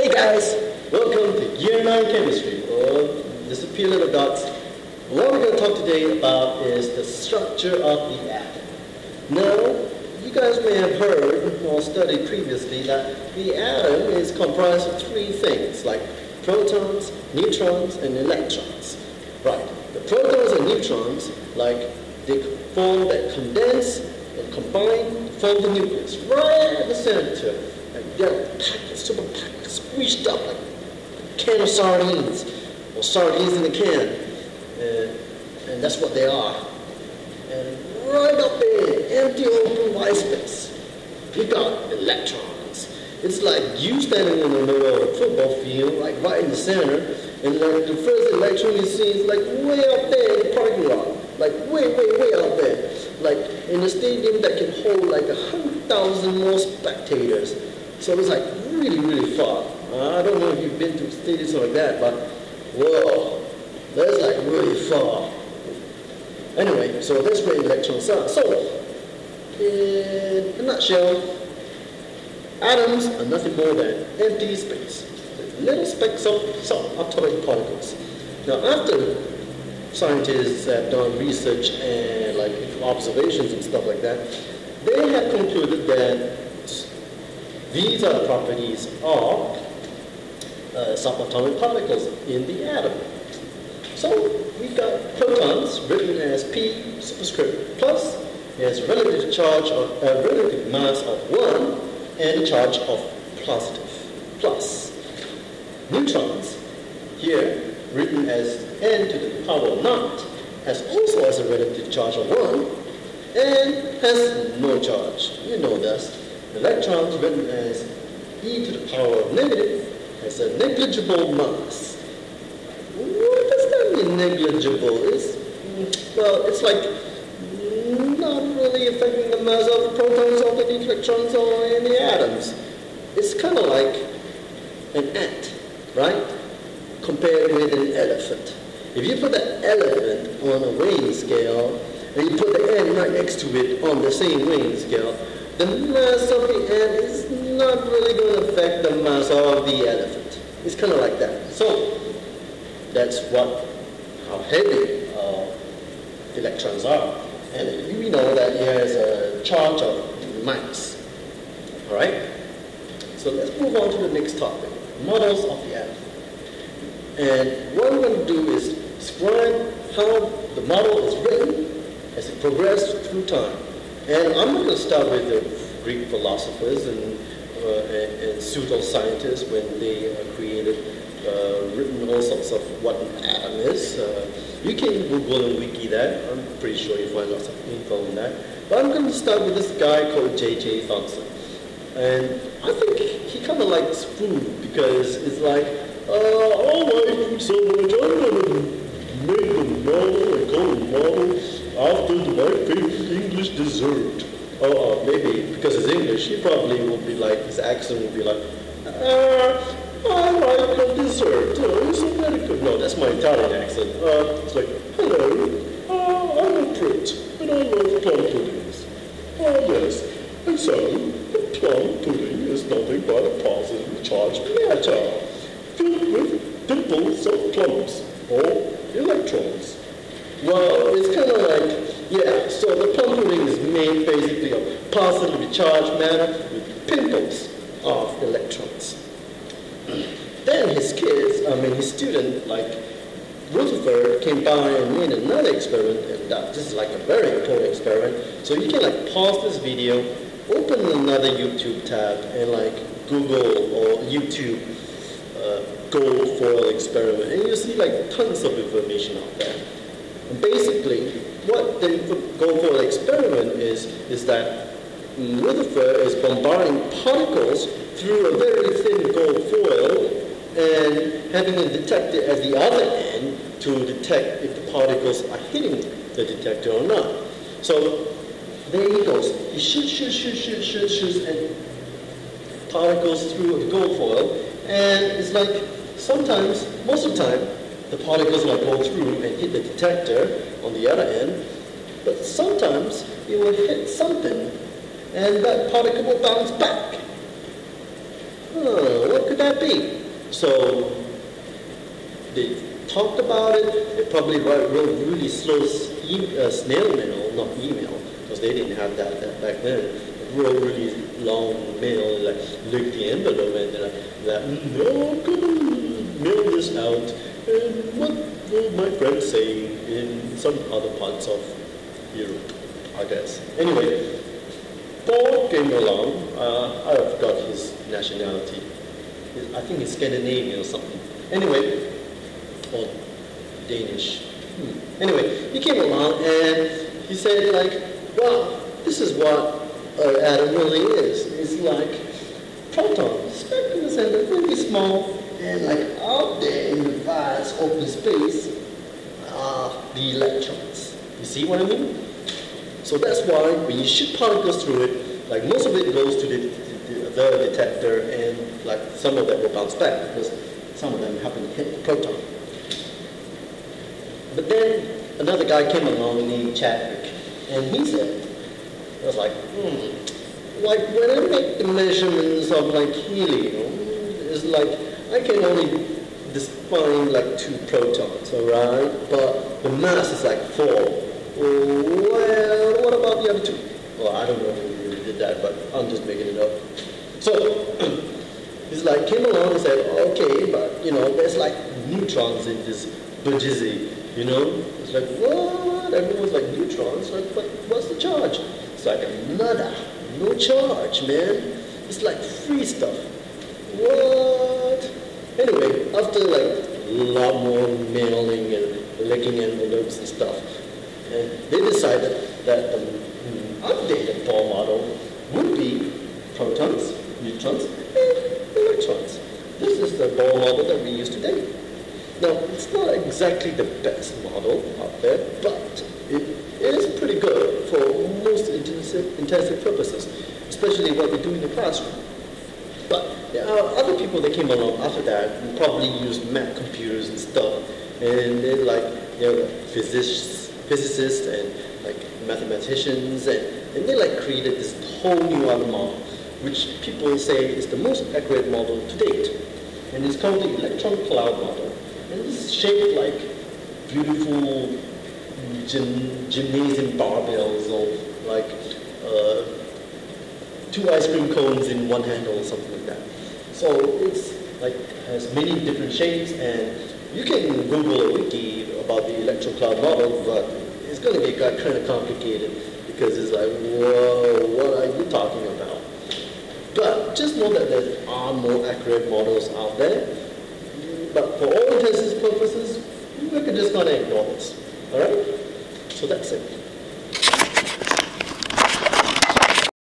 Hey guys, welcome to Year 9 Chemistry, or Disappear Little Dots. What we're going to talk today about is the structure of the atom. Now, you guys may have heard or studied previously that the atom is comprised of three things, like protons, neutrons, and electrons. Right, the protons and neutrons, they form that condense and combine to form the nucleus, right at the center. Like they're packed, super packed, squeezed up like a can of sardines, or sardines in a can. And that's what they are. And right up there, empty open white space, you got electrons. It's like you standing in the middle of a football field, like right in the center, and like the first electron you see is like way up there in the parking lot, like way out there, like in a stadium that can hold like 100,000 more spectators. So it's like really far. I don't know if you've been to stadiums like that, but whoa, that's like really far. Anyway, so that's where electrons are. So, in a nutshell, atoms are nothing more than empty space, little specks of subatomic particles. Now, after scientists have done research and like observations and stuff like that, they have concluded that these are the properties of subatomic particles in the atom. So we've got protons written as P superscript plus. It has a relative charge of relative mass of 1 and a charge of positive plus. Neutrons here written as n to the power naught has also has a relative charge of 1 and has no charge. You know this. Electrons written as e to the power of negative has a negligible mass. What does that mean, negligible? It's like not really affecting the mass of the protons or the electrons or any atoms. It's kind of like an ant, right? Compared with an elephant. If you put the elephant on a weighing scale and you put the ant right next to it on the same weighing scale, the mass of the ant is not really going to affect the mass of the elephant. It's kind of like that. So that's how heavy electrons are. And we know that it has a charge of minus. All right? So let's move on to the next topic, models of the atom. And what we're going to do is describe how the model is written as it progresses through time. And I'm not going to start with the Greek philosophers and pseudo-scientists when they written all sorts of what an atom is. You can Google and wiki that. I'm pretty sure you'll find lots of info on that. But I'm going to start with this guy called J.J. Thomson. And I think he kind of likes food because it's like, I like food so much, I'm going to make a model and call a model after my favorite English dessert. Maybe because it's English, he probably will be like, his accent will be like, I like a dessert. It's very good. No, that's my Italian accent. It's like, hello, I'm a Brit, and I love plum puddings. Oh, yes. And so, the plum pudding is nothing but a positively charged matter, filled with dimples of plums, or electrons. Well, it's kind of like, yeah, so the plum pudding is made basically of positively charged matter with pimples of electrons. Then his student, like Rutherford, came by and made another experiment, and this is like a very important experiment. So you can like pause this video, open another YouTube tab, and like Google or YouTube gold foil experiment, and you'll see like tons of information out there. And basically, what the gold foil experiment is that Rutherford is bombarding particles through a very thin gold foil and having a detector at the other end to detect if the particles are hitting the detector or not. So there he goes. He shoots and particles through the gold foil, and it's like sometimes, most of the time, the particles will go through and hit the detector on the other end, but sometimes it will hit something and that particle will bounce back. What could that be? So they talked about it. They probably wrote really slow snail mail, not email, because they didn't have that back then. They wrote really long mail, like lick the envelope, and they're like, no, I'm gonna mail this out. And what will my friends say in some other parts of Europe, I guess. Anyway, Paul came along. I forgot his nationality. I think he's Scandinavian or something. Anyway, or Danish. Anyway, he came along and he said like, wow, this is what an atom really is. It's like protons, stuck in the center, really small, and like out there in the vast open space are the electrons. You see what I mean? So that's why when you shoot particles through it, like most of it goes to the detector, and like some of them will bounce back because some of them happen to hit the proton. But then another guy came along named Chadwick, and he said, I was like, like when I make the measurements of like helium, it's like I can only define like 2 protons, alright? But the mass is like 4. Well, what about the other 2? Well, I don't know who really did that, but I'm just making it up. So he's like came along and said, okay, but you know, there's like neutrons in this bajizzy. You know, it's like, what? Everyone's like, neutrons? Like, but what's the charge? It's like, nada, no charge, man. It's like free stuff. What? Anyway, after like a lot more mailing and licking envelopes and stuff, and they decided that the updated Bohr model would be protons, neutrons, and electrons. This is the Bohr model that we use today. Now, it's not exactly the best model out there, but it is pretty good for most intensive purposes, especially what we do in the classroom. But there are other people that came along after that and probably used Mac computers and stuff, and they're like, you know, physicists and like mathematicians, and they like created this whole new other model, which people say is the most accurate model to date, and it's called the electron cloud model. And it's shaped like beautiful gymnasium barbells, or like 2 ice cream cones in one handle or something like that. So it's like has many different shapes, and you can Google a wiki about the electron cloud model, but it's going to get kind of complicated because it's like, whoa, what are you talking about? But just know that there are more accurate models out there. But for all intents and purposes, we can just kind of ignore this. Alright? So that's it.